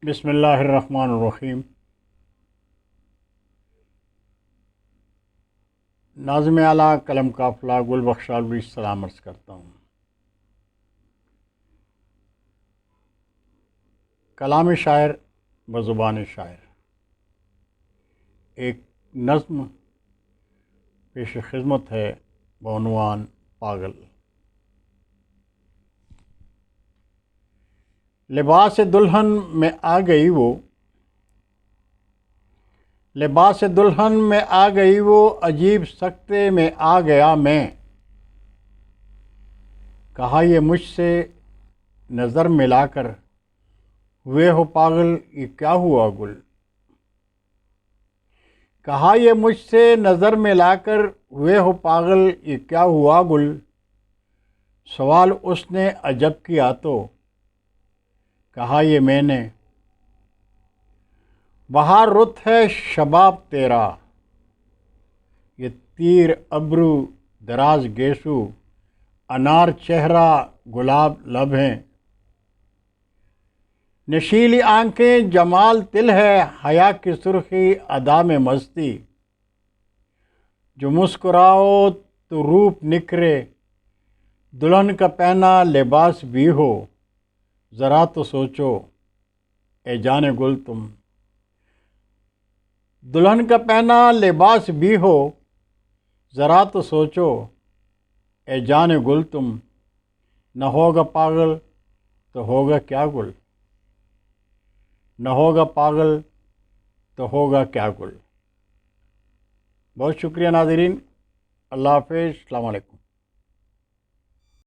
بسم اللہ الرحمن الرحیم۔ ناظم اعلیٰ قلم قافلہ گل بخش آلوی سلام عرض کرتا ہوں۔ کلام شاعر بزبان شاعر، ایک نظم پیش خدمت ہے بعنوان پاگل۔ لباس دلہن میں آ گئی وہ، لباس دلہن میں آ گئی وہ، عجیب سکتے میں آ گیا میں۔ کہا یہ مجھ سے نظر ملا کر، ہوئے ہو پاگل یہ کیا ہوا گل۔ کہا یہ مجھ سے نظر ملا کر، ہوئے ہو پاگل یہ کیا ہوا گل۔ سوال اس نے عجب کیا تو کہا یہ میں نے، بہار رت ہے شباب تیرا، یہ تیر ابرو دراز گیسو، انار چہرہ گلاب لب ہیں۔ نشیلی آنکھیں جمال تل ہے، حیا کی سرخی ادا میں مستی۔ جو مسکراؤ تو روپ نکھرے، دلہن کا پہنا لباس بھی ہو، ذرا تو سوچو اے جان گل تم۔ دلہن کا پہنا لباس بھی ہو، ذرا تو سوچو اے جان گل تم۔ نہ ہوگا پاگل تو ہوگا کیا گل، نہ ہوگا پاگل تو ہوگا کیا گل۔ بہت شکریہ ناظرین، اللہ حافظ، السلام علیکم۔